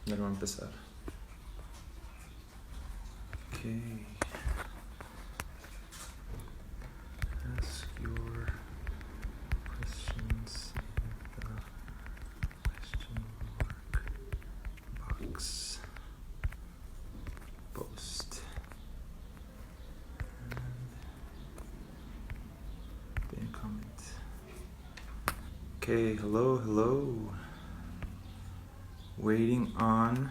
Ya no va a empezar. Okay. Ask your questions in the question mark box. Post. And then comment. Okay, hello. Waiting on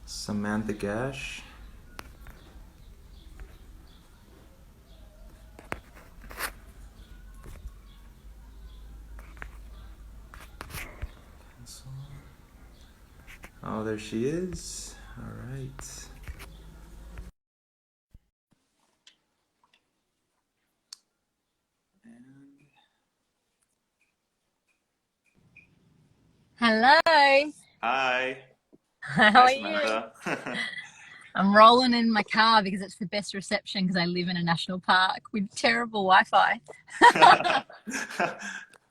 Samantha Gash. Cancel. Oh, there she is. All right. Hello. Hi. How Hi, are you? Samantha. I'm rolling in my car because it's the best reception because I live in a national park with terrible Wi-Fi.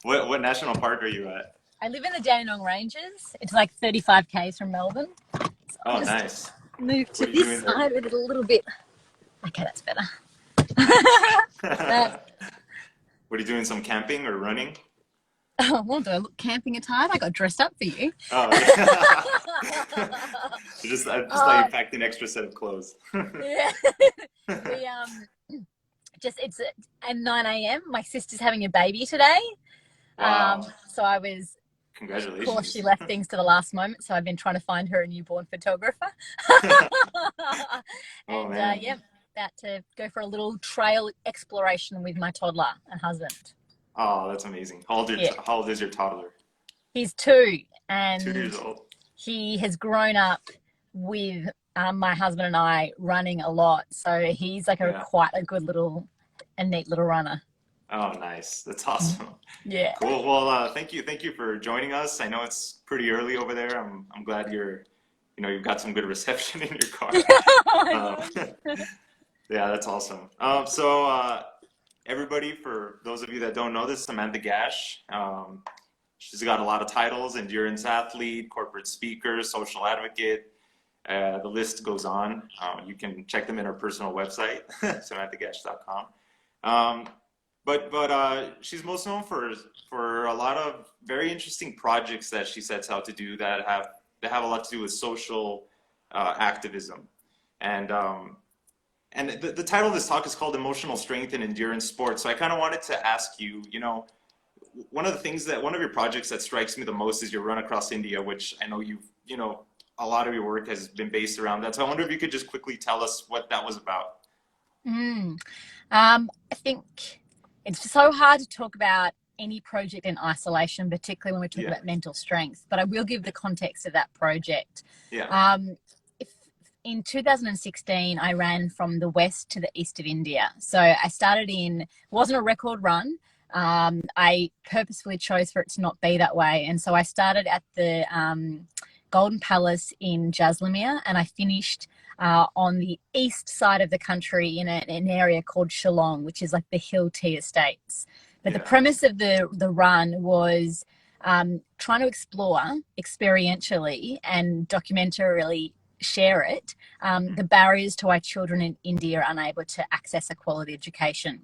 What national park are you at? I live in the Dandenong Ranges. It's like 35 k's from Melbourne. So I'll Oh, just nice. move to What are you this doing there? side with it a little bit. Okay, that's better. Nice. That, What are you doing? Some camping or running? oh, well, do I look camping attire? I got dressed up for you. Oh, yeah. I just thought you Oh, packed an extra set of clothes. yeah. We just it's at 9 a.m. My sister's having a baby today. Wow. So I was, of course, she Congratulations. left things to the last moment. So I've been trying to find her a newborn photographer. Oh And man. yeah, about to go for a little trail exploration with my toddler and husband. Oh, that's amazing. Yeah, How old is your toddler? he's 2 2 years and old. he has grown up with my husband and I running a lot. So he's like Yeah. quite a good little, a neat little runner. Oh, nice. That's awesome. Yeah. Cool. Well, thank you for joining us. I know it's pretty early over there. I'm glad you've got some good reception in your car. I Uh, know. yeah, that's awesome. Everybody, for those of you that don't know this, Samantha Gash. She's got a lot of titles: endurance athlete, corporate speaker, social advocate. The list goes on. You can check them in her personal website, samanthagash.com. Um, but she's most known for a lot of very interesting projects that she sets out to do that have a lot to do with social activism. And the title of this talk is called Emotional Strength in Endurance Sports. So I kind of wanted to ask you, one of your projects that strikes me the most is your run across India, which I know a lot of your work has been based around that. So I wonder if you could just quickly tell us what that was about. Mm. I think it's so hard to talk about any project in isolation, particularly when we're talking Yeah, about mental strength, but I will give the context of that project. yeah, Um, if, in 2016, I ran from the west to the east of India. So I started it wasn't a record run. I purposefully chose for it to not be that way. And so I started at the Golden Palace in Jaisalmer and I finished on the east side of the country in an area called Shillong, which is like the hill tea estates. But the yeah, premise of the run was trying to explore experientially and documentarily share it the barriers to why children in India are unable to access a quality education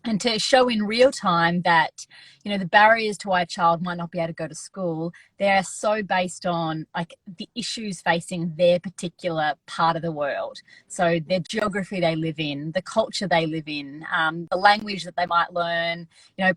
and to show in real time that the barriers to why a child might not be able to go to school, they are so based on like the issues facing their particular part of the world. So their geography they live in, the culture they live in, the language that they might learn,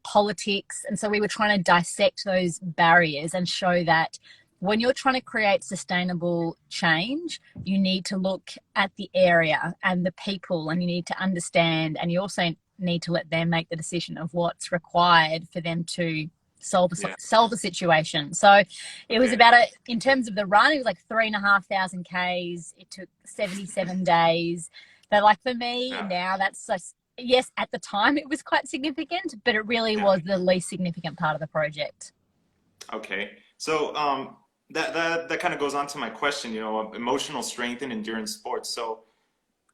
politics. And so we were trying to dissect those barriers and show that when you're trying to create sustainable change, you need to look at the area and the people, and you need to understand, and you also need to let them make the decision of what's required for them to yeah. solve the situation. So it was Okay. about in terms of the run, it was like 3,500 Ks. It took 77 days. But like for me Yeah, now, that's just, yes, at the time it was quite significant, but it really yeah. was the least significant part of the project. Okay. So that kind of goes on to my question, emotional strength and endurance sports. So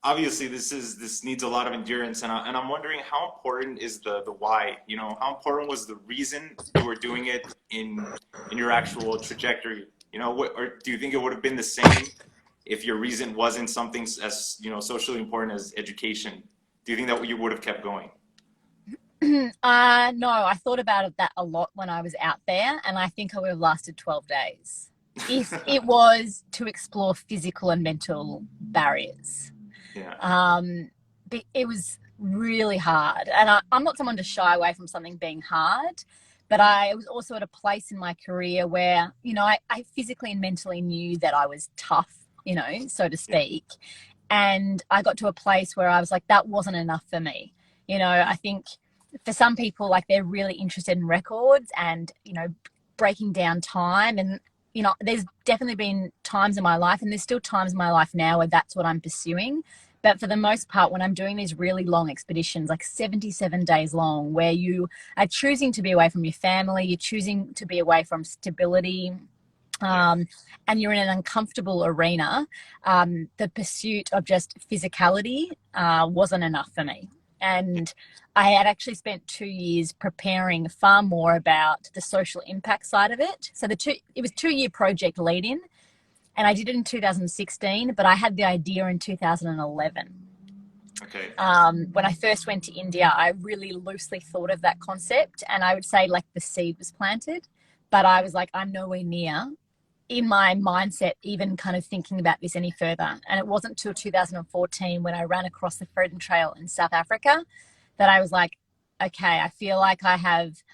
obviously this needs a lot of endurance, and I'm wondering how important is the why? How important was the reason you were doing it in your actual trajectory? You know, or do you think it would have been the same if your reason wasn't something as, you know, socially important as education? Do you think that you would have kept going? No, I thought about that a lot when I was out there, and I think I would have lasted 12 days if it was to explore physical and mental barriers. Yeah. It was really hard, and I'm not someone to shy away from something being hard, but I was also at a place in my career where, you know, I physically and mentally knew that I was tough, you know, so to speak. And I got to a place where I was like, that wasn't enough for me. You know, I think for some people, like, they're really interested in records and, you know, breaking down time. And, you know, there's definitely been times in my life, and there's still times in my life now where that's what I'm pursuing. But for the most part, when I'm doing these really long expeditions, like 77 days long, where you are choosing to be away from your family, you're choosing to be away from stability, and you're in an uncomfortable arena, the pursuit of just physicality wasn't enough for me. And I had actually spent 2 years preparing far more about the social impact side of it. So it was 2 year project lead in, and I did it in 2016, but I had the idea in 2011. Okay. When I first went to India, I really loosely thought of that concept, and I would say like the seed was planted, but I was like, I'm nowhere near in my mindset even kind of thinking about this any further. And it wasn't till 2014 when I ran across the Freedom Trail in South Africa that I was like, okay, I feel like I have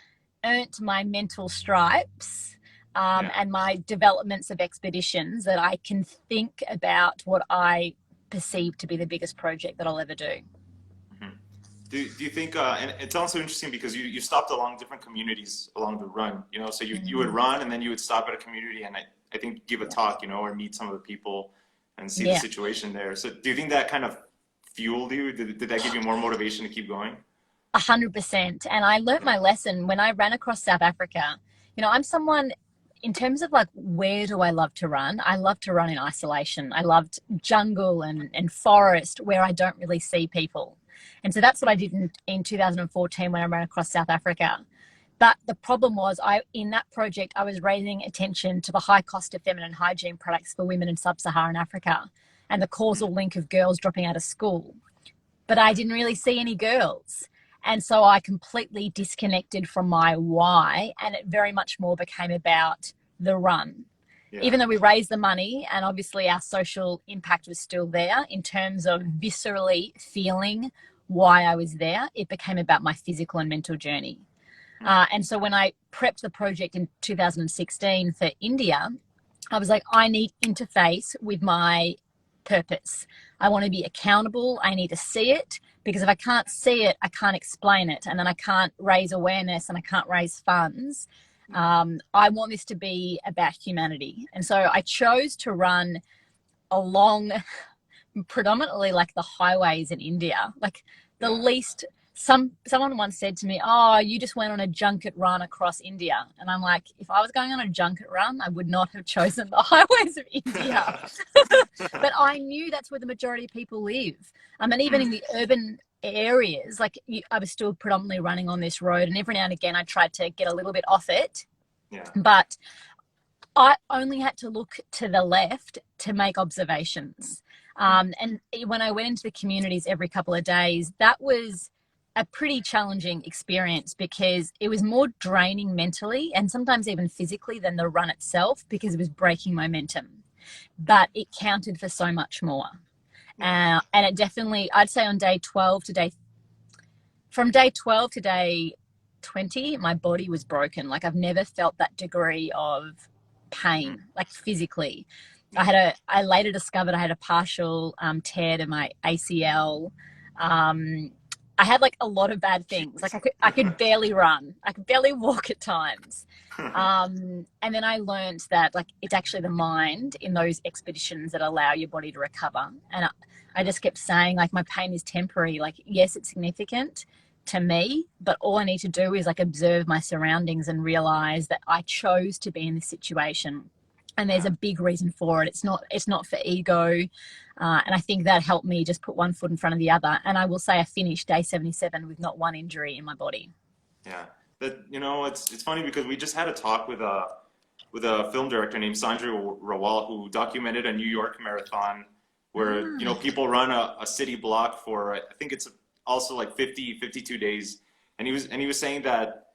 earned my mental stripes, and my developments of expeditions, that I can think about what I perceive to be the biggest project that I'll ever do. Mhm. Do you think, and it's also interesting because you stopped along different communities along the run, you know, so you would run and then you would stop at a community and I think give a talk, you know, or meet some of the people and see the Yeah. situation there. So do you think that kind of fueled you? Did that give you more motivation to keep going? 100%. And I learnt my lesson when I ran across South Africa. You know, I'm someone, in terms of like, where do I love to run? I love to run in isolation. I loved jungle and forest where I don't really see people. And so that's what I did in 2014 when I ran across South Africa. But the problem was, in that project, I was raising attention to the high cost of feminine hygiene products for women in sub-Saharan Africa and the causal link of girls dropping out of school. But I didn't really see any girls. And so I completely disconnected from my why, and it very much more became about the run. Yeah. Even though we raised the money and obviously our social impact was still there, in terms of viscerally feeling why I was there, it became about my physical and mental journey. And so when I prepped the project in 2016 for India, I was like, I need interface with my purpose. I want to be accountable. I need to see it, because if I can't see it, I can't explain it. And then I can't raise awareness and I can't raise funds. I want this to be about humanity. And so I chose to run along predominantly like the highways in India, like the least. Someone once said to me, oh, you just went on a junket run across India. And I'm like, if I was going on a junket run, I would not have chosen the highways of India. But I knew that's where the majority of people live. And even in the urban areas, like, I was still predominantly running on this road, and every now and again I tried to get a little bit off it. Yeah. But I only had to look to the left to make observations. And when I went into the communities every couple of days, that was a pretty challenging experience, because it was more draining mentally and sometimes even physically than the run itself, because it was breaking momentum. But it counted for so much more. And it definitely, I'd say from day 12 to day 20, my body was broken. Like, I've never felt that degree of pain, like physically. I later discovered I had a partial tear to my ACL. I had like a lot of bad things. Like, I could barely run. I could barely walk at times. And then I learned that, like, it's actually the mind in those expeditions that allow your body to recover. And I just kept saying, like, my pain is temporary. Like, yes, it's significant to me, but all I need to do is like observe my surroundings and realize that I chose to be in this situation. And there's a big reason for it. It's not for ego. And I think that helped me just put one foot in front of the other. And I will say I finished day 77 with not one injury in my body. Yeah. That, you know, it's funny because we just had a talk with with a film director named Sandra Rawal, who documented a New York marathon where, you know, people run a city block for, I think it's also like 52 days. And he was saying that,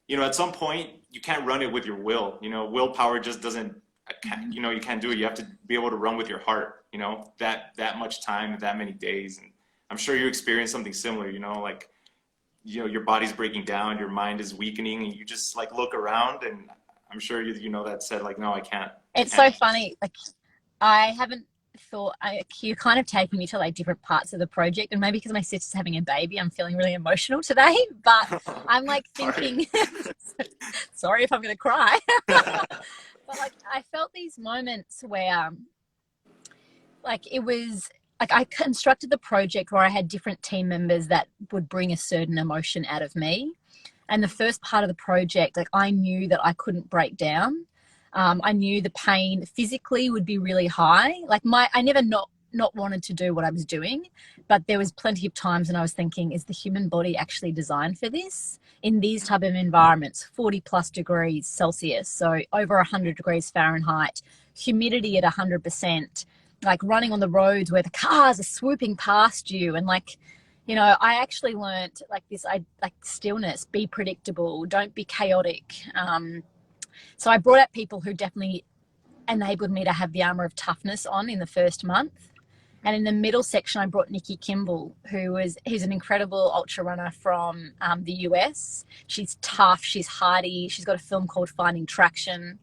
you know, at some point you can't run it with your will, you know, willpower just doesn't, you know, you can't do it. You have to be able to run with your heart, you know, that much time, that many days. And I'm sure you experienced something similar, you know, like, you know, your body's breaking down, your mind is weakening, and you just like look around, and I'm sure you know that said like, no, I can't. It's so funny. Like, I haven't thought, you're kind of taking me to like different parts of the project, and maybe because my sister's having a baby, I'm feeling really emotional today, but I'm like thinking, sorry if I'm going to cry, but like I felt these moments where like it was like I constructed the project where I had different team members that would bring a certain emotion out of me. And the first part of the project, like I knew that I couldn't break down. I knew the pain physically would be really high. Like I never not wanted to do what I was doing, but there was plenty of times when I was thinking, is the human body actually designed for this? In these type of environments, 40 plus degrees Celsius, so over 100 degrees Fahrenheit, humidity at 100%, like running on the roads where the cars are swooping past you, and like, you know, I actually learned like this, like stillness, be predictable, don't be chaotic. So I brought out people who definitely enabled me to have the armor of toughness on in the first month. And in the middle section, I brought Nikki Kimball, who's an incredible ultra runner from the US. She's tough, she's hardy. She's got a film called Finding Traction.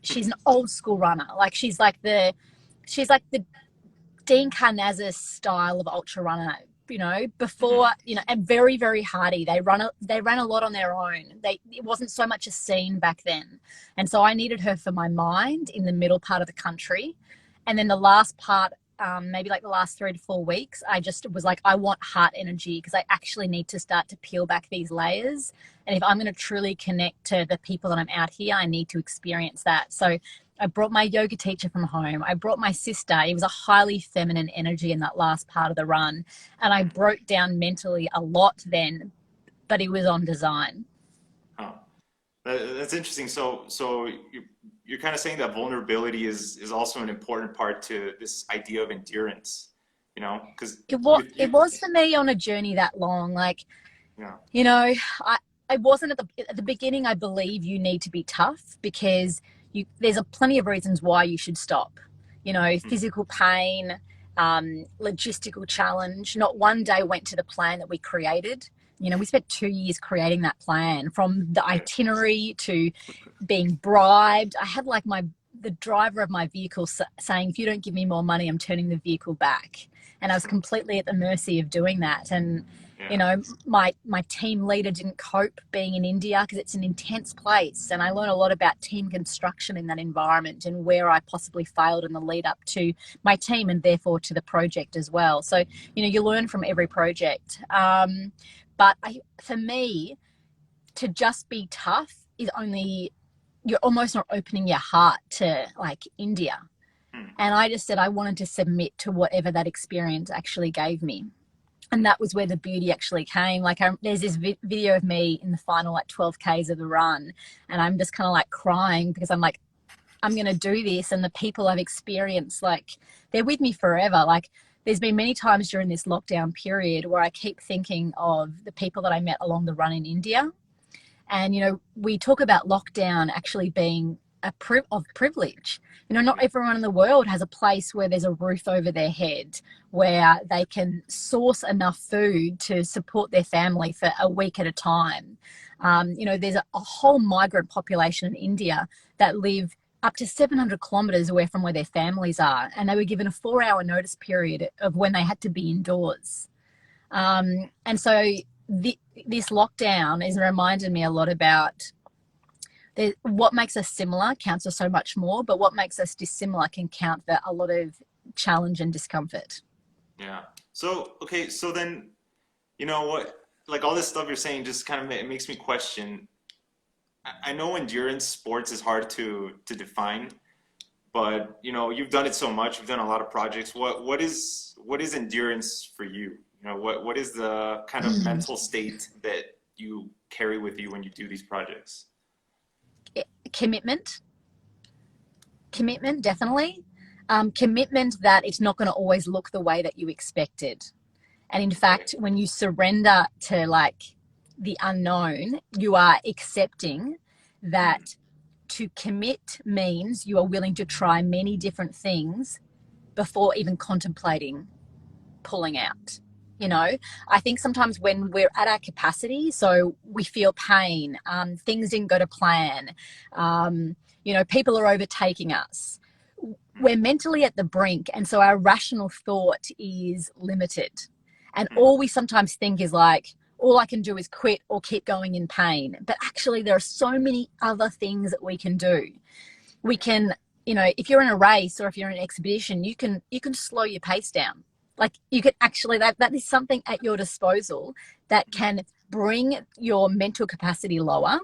She's an old school runner. Like she's like the Dean Karnazes style of ultra runner, you know, before, you know, and very, very hardy. They ran a lot on their own. It wasn't so much a scene back then. And so I needed her for my mind in the middle part of the country. And then the last part, maybe like the last 3 to 4 weeks, I just was like, I want heart energy because I actually need to start to peel back these layers. And if I'm going to truly connect to the people that I'm out here, I need to experience that. So I brought my yoga teacher from home. I brought my sister. It was a highly feminine energy in that last part of the run. And I broke down mentally a lot then, but it was on design. Huh. That's interesting. So you're kind of saying that vulnerability is also an important part to this idea of endurance, you know, because It was for me on a journey that long. Like, yeah. you know, I wasn't at the beginning. I believe you need to be tough because there's plenty of reasons why you should stop. You know, physical pain, logistical challenge. Not one day went to the plan that we created. You know, we spent 2 years creating that plan, from the itinerary to being bribed. I had like the driver of my vehicle saying, if you don't give me more money, I'm turning the vehicle back. And I was completely at the mercy of doing that. And you know, my team leader didn't cope being in India because it's an intense place. And I learned a lot about team construction in that environment and where I possibly failed in the lead up to my team and therefore to the project as well. So, you know, you learn from every project. But for me, to just be tough is you're almost not opening your heart to like India. And I just said I wanted to submit to whatever that experience actually gave me. And that was where the beauty actually came. Like there's this video of me in the final like 12 Ks of the run, and I'm just kind of like crying because I'm like, I'm going to do this. And the people I've experienced, like they're with me forever. Like there's been many times during this lockdown period where I keep thinking of the people that I met along the run in India. And, you know, we talk about lockdown actually being of privilege. You know, not everyone in the world has a place where there's a roof over their head, where they can source enough food to support their family for a week at a time. You know, there's a whole migrant population in India that live up to 700 kilometers away from where their families are. And they were given a 4-hour notice period of when they had to be indoors. And so this lockdown has reminded me a lot about what makes us similar counts for so much more, but what makes us dissimilar can count for a lot of challenge and discomfort. Yeah. So, okay. So then, you know what, like all this stuff you're saying just kind of it makes me question. I know endurance sports is hard to define, but you know, you've done it so much, you've done a lot of projects. What is endurance for you? You know, what is the kind of mental state that you carry with you when you do these projects? Commitment, definitely. Commitment that it's not going to always look the way that you expected. And in fact, when you surrender to like the unknown, you are accepting that to commit means you are willing to try many different things before even contemplating pulling out. You know, I think sometimes when we're at our capacity, so we feel pain, things didn't go to plan, you know, people are overtaking us. We're mentally at the brink, and so our rational thought is limited. And all we sometimes think is like, all I can do is quit or keep going in pain. But actually, there are so many other things that we can do. We can, you know, if you're in a race or if you're in an exhibition, you can slow your pace down. Like you can actually, that is something at your disposal that can bring your mental capacity lower,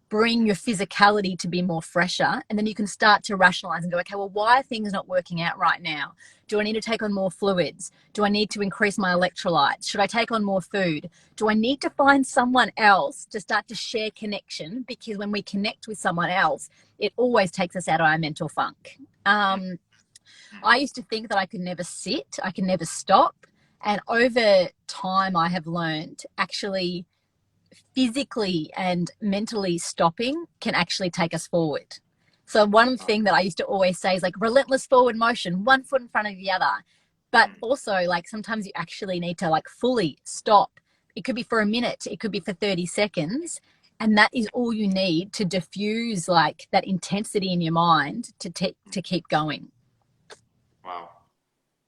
bring your physicality to be more fresher, and then you can start to rationalize and go, okay, well, why are things not working out right now? Do I need to take on more fluids? Do I need to increase my electrolytes? Should I take on more food? Do I need to find someone else to start to share connection? Because when we connect with someone else, it always takes us out of our mental funk. I used to think that I could never sit, I could never stop. And over time, I have learned actually physically and mentally stopping can actually take us forward. So one thing that I used to always say is like relentless forward motion, one foot in front of the other. But also like sometimes you actually need to like fully stop. It could be for a minute, it could be for 30 seconds. And that is all you need to diffuse like that intensity in your mind to keep going. Wow.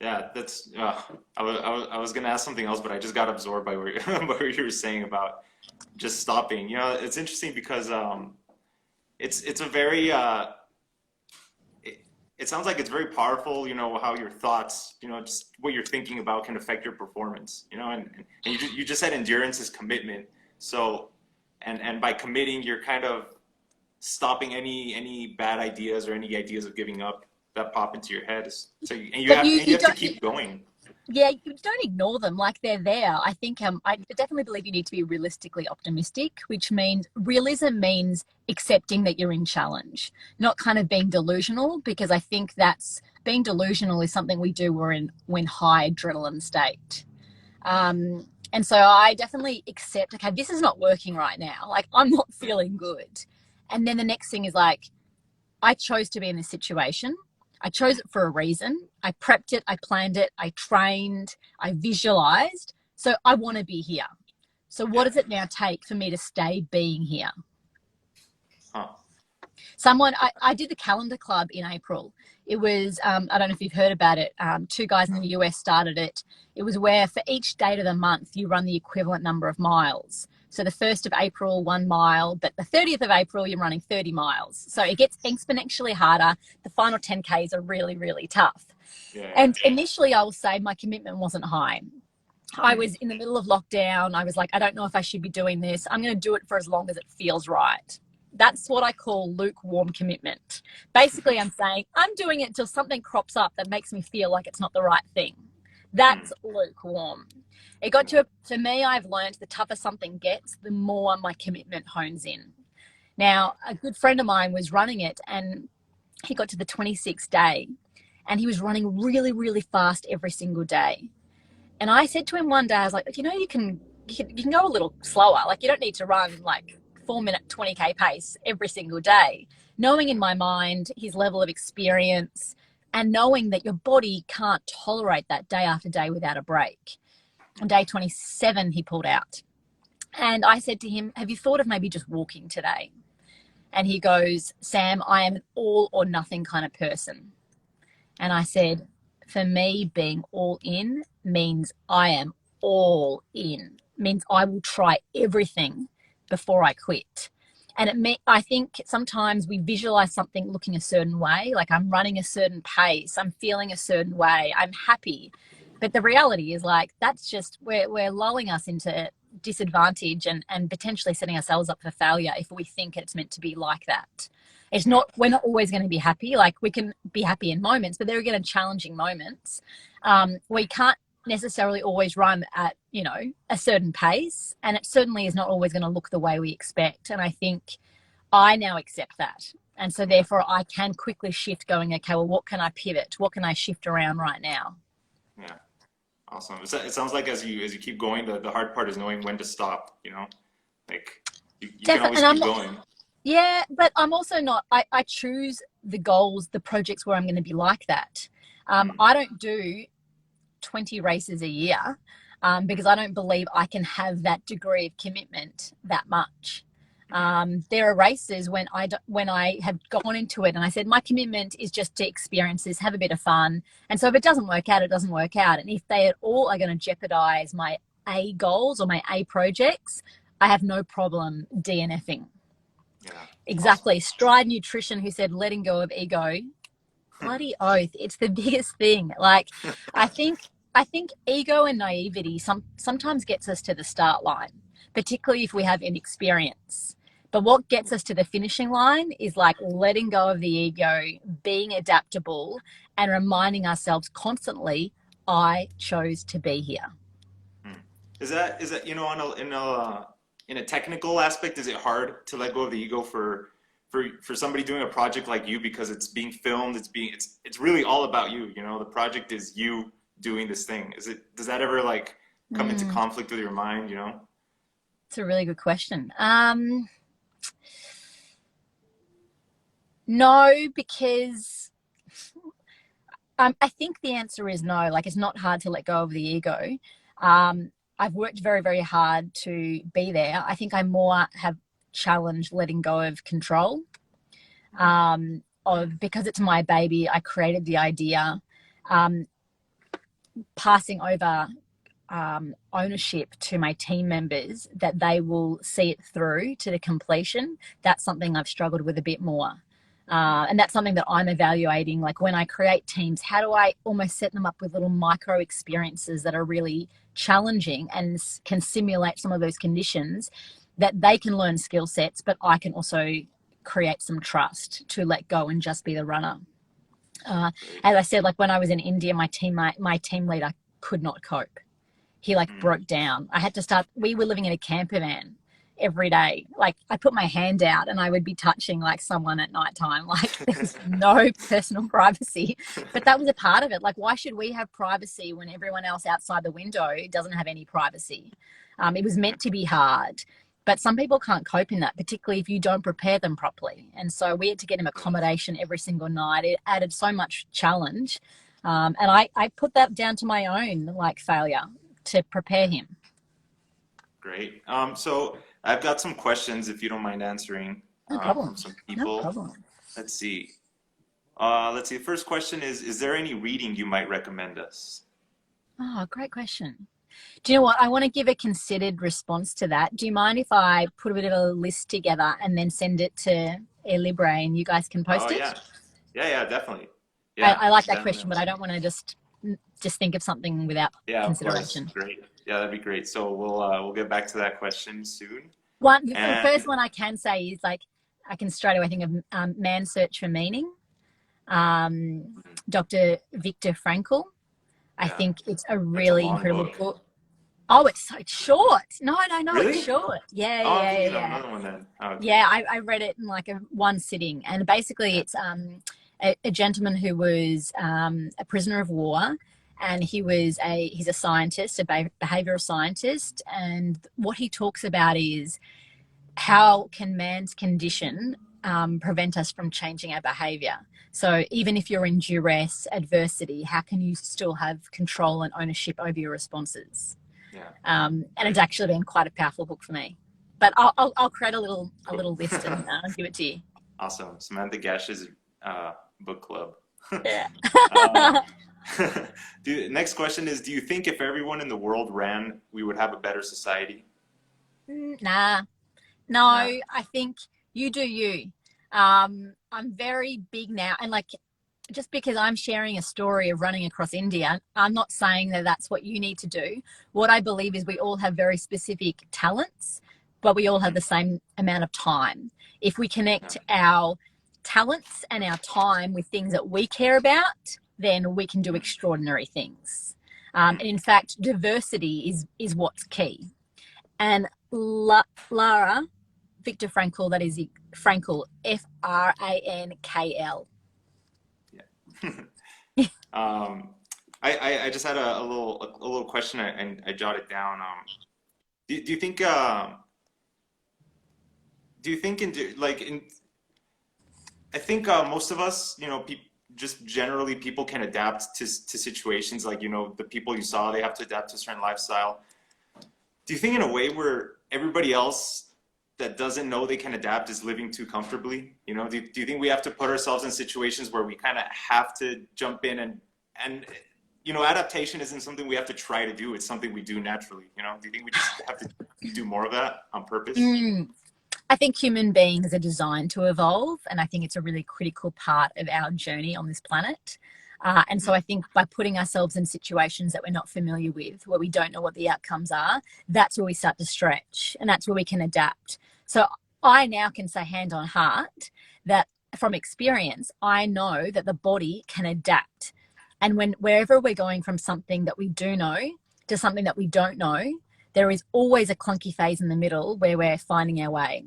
Yeah, that's. I was gonna ask something else, but I just got absorbed by what what you were saying about just stopping. You know, it's interesting because it's a very it sounds like it's very powerful. You know how your thoughts, you know, just what you're thinking about can affect your performance. You know, and you just said endurance is commitment. So, and by committing, you're kind of stopping any bad ideas or any ideas of giving up that pop into your head. So But you you have to don't. keep going. Yeah, you don't ignore them, like they're there. I think I definitely believe you need to be realistically optimistic, which means realism means accepting that you're in challenge, not kind of being delusional, because I think that's being delusional is something we do when high adrenaline state. And so I definitely accept, okay, this is not working right now. Like I'm not feeling good. And then the next thing is like, I chose to be in this situation. I chose it for a reason. I prepped it, I planned it, I trained, I visualized. So I want to be here. So what does it now take for me to stay being here? Huh. I did the calendar club in April. It was, I don't know if you've heard about it. Two guys in the US started it. It was where for each date of the month, you run the equivalent number of miles. So the 1st of April, 1 mile, but the 30th of April, you're running 30 miles. So it gets exponentially harder. The final 10Ks are really, really tough. Yeah. And initially, I will say my commitment wasn't high. I was in the middle of lockdown. I was like, I don't know if I should be doing this. I'm going to do it for as long as it feels right. That's what I call lukewarm commitment. Basically, I'm saying I'm doing it until something crops up that makes me feel like it's not the right thing. That's lukewarm. It got to, for me, I've learned the tougher something gets, the more my commitment hones in. Now, a good friend of mine was running it and he got to the 26th day and he was running really, really fast every single day. And I said to him one day, I was like, you know, you can go a little slower. Like you don't need to run like 4-minute 20K pace every single day. Knowing in my mind his level of experience and knowing that your body can't tolerate that day after day without a break. On day 27, he pulled out. And I said to him, have you thought of maybe just walking today? And he goes, Sam, I am an all or nothing kind of person. And I said, for me, being all in means I am all in, means I will try everything before I quit. And I think sometimes we visualize something looking a certain way, like I'm running a certain pace, I'm feeling a certain way, I'm happy. But the reality is like, that's just, we're lulling us into disadvantage and potentially setting ourselves up for failure if we think it's meant to be like that. It's not, we're not always going to be happy. Like we can be happy in moments, but there are again challenging moments. We can't necessarily always run at, you know, a certain pace, and it certainly is not always going to look the way we expect. And I think I now accept that. And so therefore I can quickly shift going, okay, well, what can I pivot? What can I shift around right now? Yeah. Awesome. It sounds like as you keep going, the hard part is knowing when to stop, you know? Like you can Definitely. always And I'm keep not, going. yeah, but I'm also not, I choose the goals, the projects where I'm going to be like that. Mm, I don't do 20 races a year because I don't believe I can have that degree of commitment that much. There are races when I have gone into it and I said my commitment is just to experience this, have a bit of fun, and so if it doesn't work out, it doesn't work out. And if they at all are going to jeopardize my A goals or my A projects, I have no problem DNFing. yeah. Awesome. Exactly. Stride Nutrition, who said letting go of ego. Bloody oath, it's the biggest thing. Like, I think I think ego and naivety sometimes gets us to the start line, particularly if we have inexperience. But what gets us to the finishing line is like letting go of the ego, being adaptable, and reminding ourselves constantly, I chose to be here. Hmm. Is that on in a technical aspect, is it hard to let go of the ego for somebody doing a project like you because it's being filmed, it's really all about you, you know, the project is you doing this thing. Does that ever like come into Mm, conflict with your mind, you know? it's a really good question. No, because I think the answer is no. Like, it's not hard to let go of the ego. I've worked very, very hard to be there. I think I more have challenged letting go of control. Of because it's my baby, I created the idea. Um, Passing over ownership to my team members that they will see it through to the completion. That's something I've struggled with a bit more. And that's something that I'm evaluating. Like when I create teams, how do I almost set them up with little micro experiences that are really challenging and can simulate some of those conditions that they can learn skill sets, but I can also create some trust to let go and just be the runner. Uh, Great. as I said, like when I was in India, my team leader could not cope. He like Mm. broke down. I had to start, we were living in a camper van every day. Like I put my hand out and I would be touching like someone at nighttime. Like there was no personal privacy, but that was a part of it. Like why should we have privacy when everyone else outside the window doesn't have any privacy? It was meant to be hard, but some people can't cope in that, particularly if you don't prepare them properly. And so we had to get him accommodation every single night. It added so much challenge. And I put that down to my own like failure to prepare him. Great. So I've got some questions if you don't mind answering No problem. from some No people. problem. Let's see. Let's see. The first question is there any reading you might recommend us? Oh, great question. Do you know what? I want to give a considered response to that. Do you mind if I put a bit of a list together and then send it to Air Libre and you guys can Oh post it? yeah. Yeah, yeah, definitely. I, Yeah, I like that question, but definitely. I don't want to just think of something without Yeah, of course. consideration. Great. Yeah, that'd be great. So we'll get back to that question soon. The And first one I can say is like I can straight away think of Man's Search for Meaning, um, Dr. Viktor Frankl. I yeah, think it's a that's a really long incredible book. book. Oh, it's short. No, it's Really? short. Yeah, Oh, I'm yeah, yeah, thinking of yeah. another one then. Oh, okay. Yeah, I read it in like one sitting, and basically Yeah. it's a gentleman who was a prisoner of war, and he's a scientist, a behavioral scientist, and what he talks about is how can man's condition prevent us from changing our behavior. So even if you're in duress, adversity, how can you still have control and ownership over your responses? Yeah. And it's Great. actually been quite a powerful book for me. But I'll create Cool. a little list and give it to you. Awesome. Samantha Gash's book club. Yeah. Uh, next question is, do you think if everyone in the world ran, we would have a better society? Nah, no, Nah. I think you do you. I'm very big now, and like just because I'm sharing a story of running across India, I'm not saying that that's what you need to do. What I believe is we all have very specific talents, but we all have the Mhm. same amount of time. If we Yeah. connect our talents and our time with things that we care about, then we can do Mhm. extraordinary things. And Mhm. in fact, diversity is what's key. And Lara, Viktor Frankl, that is Frankel, Frankl. Yeah. um, I just had a little question and I jotted down. Do you think like in I think most of us, just generally people can adapt to situations like, the people you saw, they have to adapt to a certain lifestyle. Do you think in a way where everybody else that doesn't know they can adapt is living too comfortably? Do you think we have to put ourselves in situations where we kind of have to jump in and adaptation isn't something we have to try to do. It's something we do naturally. Do you think we just have to do more of that on purpose? Mm. I think human beings are designed to evolve, and I think it's a really critical part of our journey on this planet. And so I think by putting ourselves in situations that we're not familiar with, where we don't know what the outcomes are, that's where we start to stretch, and that's where we can adapt. So I now can say hand on heart that from experience, I know that the body can adapt. And wherever we're going from something that we do know to something that we don't know, there is always a clunky phase in the middle where we're finding our way.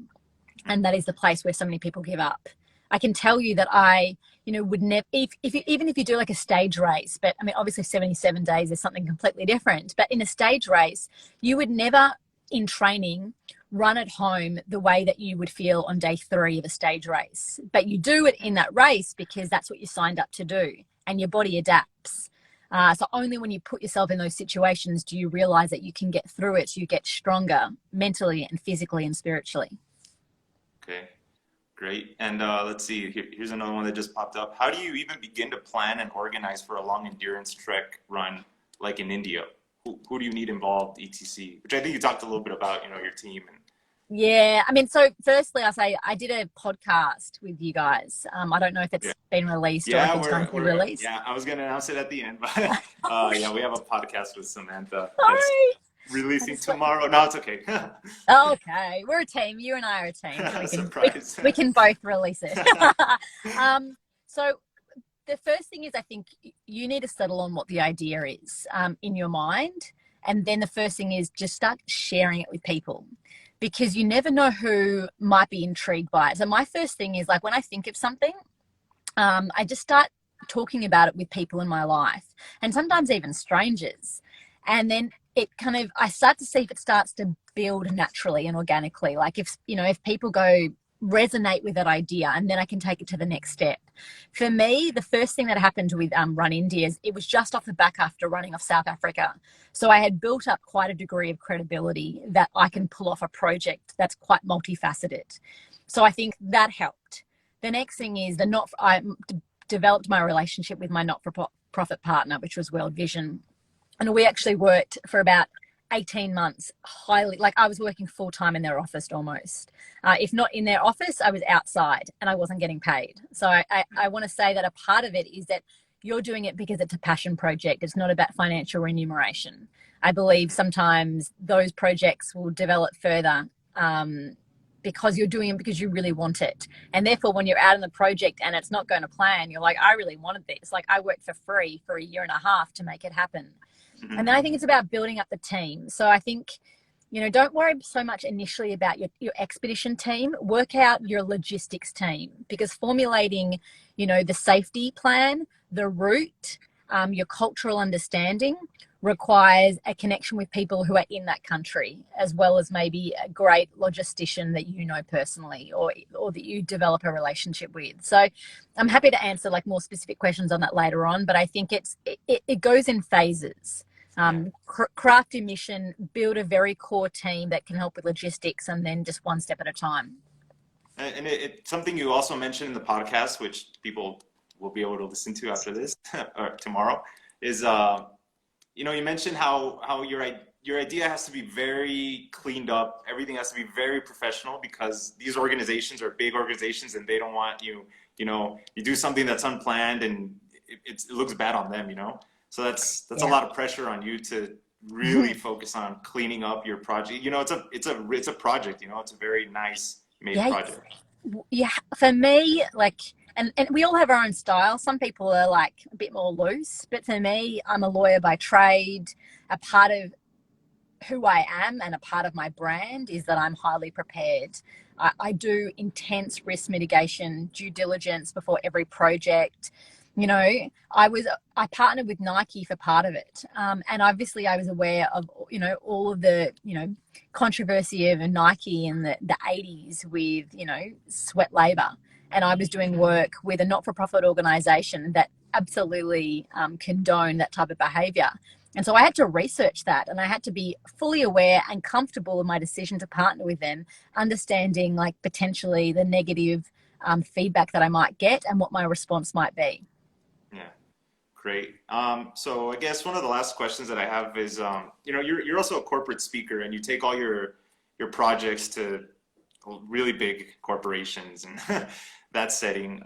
And that is the place where so many people give up. I can tell you that I, would never, even if you do like a stage race, but I mean, obviously 77 days is something completely different, but in a stage race, you would never in training run at home the way that you would feel on day 3 of a stage race. But you do it in that race because that's what you signed up to do, and your body adapts. So only when you put yourself in those situations do you realize that you can get through it. You get stronger mentally and physically and spiritually. Okay, great. And let's see, here's another one that just popped up. How do you even begin to plan and organize for a long endurance trek run like in India? Who do you need involved, etc.? Which I think you talked a little bit about, your team. Yeah, I mean, so firstly, I say I did a podcast with you guys. I don't know if it's Yeah, been released or if yeah, it's going to be released. yeah, I was gonna announce it at the end, but yeah, we have a podcast with Samantha that's Sorry. releasing tomorrow. No, it's okay. Okay, we're a team. You and I are a team, so Surprise. we can both release it. So the first thing is I think you need to settle on what the idea is in your mind, and then the first thing is just start sharing it with people, because you never know who might be intrigued by it. So my first thing is like when I think of something, I just start talking about it with people in my life, and sometimes even strangers, and then I start to see if it starts to build naturally and organically. Like if people resonate with that idea, and then I can take it to the next step. For me, the first thing that happened with Run India is it was just off the back after running off South Africa. So I had built up quite a degree of credibility that I can pull off a project that's quite multifaceted. So I think that helped. The next thing is I developed my relationship with my not-for-profit partner, which was World Vision. And we actually worked for about 18 months I was working full-time in their office almost. If not in their office, I was outside and I wasn't getting paid. So I want to say that a part of it is that you're doing it because it's a passion project. It's not about financial remuneration. I believe sometimes those projects will develop further because you're doing it because you really want it. And therefore, when you're out in the project and it's not going to plan, you're like, I really wanted this. Like I worked for free for 1.5 years to make it happen. And then I think it's about building up the team. So I think, don't worry so much initially about your expedition team. Work out your logistics team, because formulating, the safety plan, the route, your cultural understanding requires a connection with people who are in that country, as well as maybe a great logistician that you know personally or that you develop a relationship with. So I'm happy to answer like more specific questions on that later on, but I think it goes in phases. Craft your mission, build a very core team that can help with logistics, and then just one step at a time. And it's something you also mentioned in the podcast, which people will be able to listen to after this or tomorrow, is you mentioned how your idea has to be very cleaned up. Everything has to be very professional, because these organizations are big organizations and they don't want you do something that's unplanned and it looks bad on them. So that's a lot of pressure on you to really focus on cleaning up your project. It's a project. It's a very nice made project. Yeah, for me, and we all have our own style. Some people are like a bit more loose, but for me, I'm a lawyer by trade. A part of who I am and a part of my brand is that I'm highly prepared. I do intense risk mitigation, due diligence before every project. You know, I partnered with Nike for part of it, and obviously I was aware of all of the controversy of Nike in the 80s with sweat labor, and I was doing work with a not-for-profit organization that absolutely condoned that type of behavior. And so I had to research that, and I had to be fully aware and comfortable in my decision to partner with them, understanding like potentially the negative feedback that I might get and what my response might be. Yeah, great. So I guess one of the last questions that I have is, you're also a corporate speaker, and you take all your projects to really big corporations and that setting.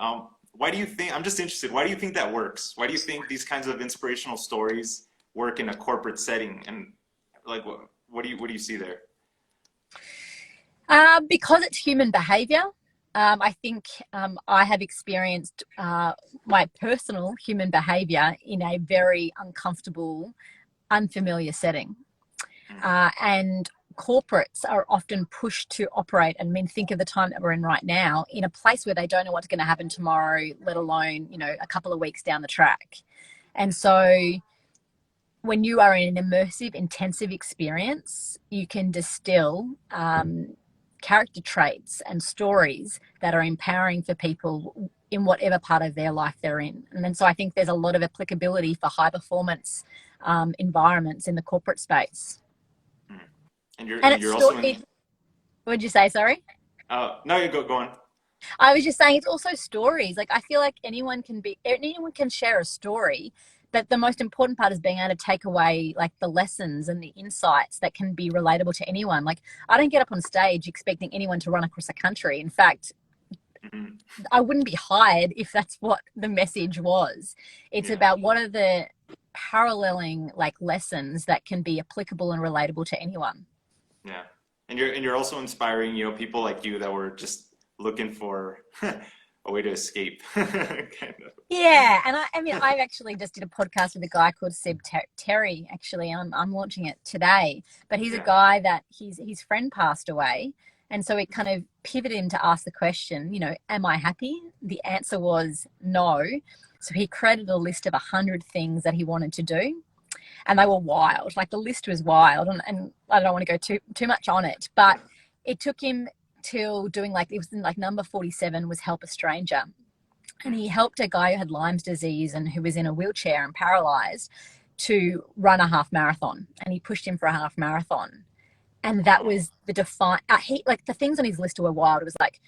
Why do you think, I'm just interested, why do you think that works? Why do you think these kinds of inspirational stories work in a corporate setting? And like, what do you see there? Because it's human behavior. I think I have experienced my personal human behavior in a very uncomfortable, unfamiliar setting. And corporates are often pushed to operate, and I mean, think of the time that we're in right now, in a place where they don't know what's going to happen tomorrow, let alone, a couple of weeks down the track. And so when you are in an immersive, intensive experience, you can distill character traits and stories that are empowering for people in whatever part of their life they're in. And then so I think there's a lot of applicability for high performance environments in the corporate space. And And you're also in. What'd you say? Sorry. No, you go on. I was just saying it's also stories. Like I feel like anyone can share a story, but the most important part is being able to take away like the lessons and the insights that can be relatable to anyone. Like I don't get up on stage expecting anyone to run across a country. In fact, I wouldn't be hired if that's what the message was. It's about what are the paralleling like lessons that can be applicable and relatable to anyone. Yeah, and you're also inspiring, people like you that were just looking for a way to escape, kind of. Yeah, and I mean, I actually just did a podcast with a guy called Seb Terry. Actually, I'm launching it today. But he's a guy that his friend passed away, and so it kind of pivoted him to ask the question, am I happy? The answer was no. So he created a list of 100 things that he wanted to do, and they were wild. Like the list was wild, and I don't want to go too much on it, but it took him till doing it was like number 47 was help a stranger. And he helped a guy who had Lyme's disease and who was in a wheelchair and paralyzed to run a half marathon. And he pushed him for a half marathon. And that was the the things on his list were wild. It was like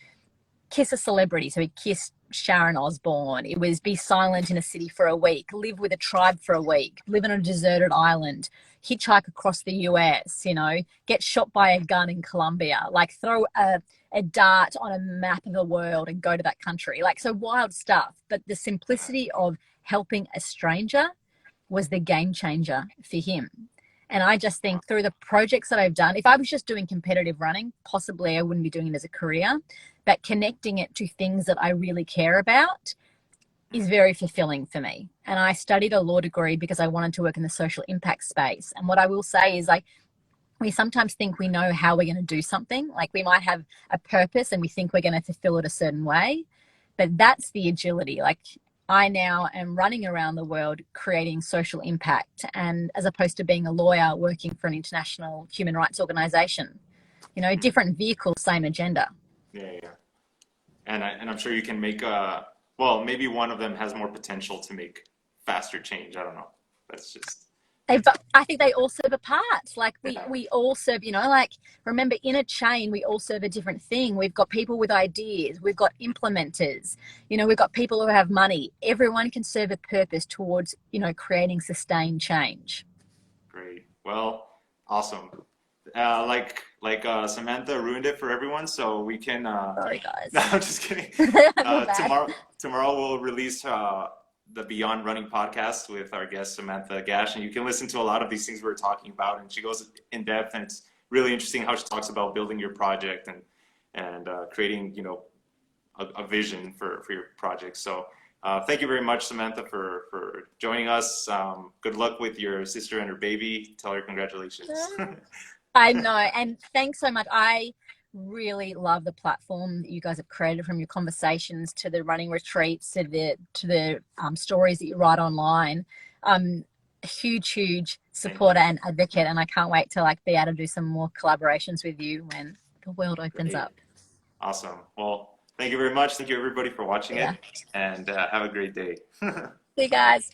kiss a celebrity. So he kissed Sharon Osbourne. It was be silent in a city for a week, live with a tribe for a week, live on a deserted island, hitchhike across the US, get shot by a gun in Colombia, like throw a dart on a map of the world and go to that country. Like, so wild stuff. But the simplicity of helping a stranger was the game changer for him. And I just think through the projects that I've done, if I was just doing competitive running, possibly I wouldn't be doing it as a career, but connecting it to things that I really care about is very fulfilling for me. And I studied a law degree because I wanted to work in the social impact space. And what I will say is we sometimes think we know how we're going to do something. Like we might have a purpose and we think we're going to fulfill it a certain way, but that's the agility. Like I now am running around the world creating social impact, and as opposed to being a lawyer working for an international human rights organization, different vehicle, same agenda. Yeah. And I'm sure you can make maybe one of them has more potential to make faster change. I don't know. That's just. I think they all serve a part. Like we all serve, remember in a chain, we all serve a different thing. We've got people with ideas. We've got implementers. We've got people who have money. Everyone can serve a purpose towards, creating sustained change. Great. Well, awesome. Samantha ruined it for everyone, so we can. Sorry, guys. No, I'm just kidding. Tomorrow we'll release the Beyond Running podcast with our guest Samantha Gash, and you can listen to a lot of these things we're talking about. And she goes in depth, and it's really interesting how she talks about building your project and creating a vision for your project. So Thank you very much, Samantha, for joining us. Good luck with your sister and her baby. Tell her congratulations. I know, and thanks so much. I really love the platform that you guys have created, from your conversations to the running retreats to the stories that you write online. A huge supporter and advocate, and I can't wait to be able to do some more collaborations with you when the world opens Great. up. Awesome. Well, thank you very much. Thank you everybody for watching Yeah. it, and have a great day. See you guys.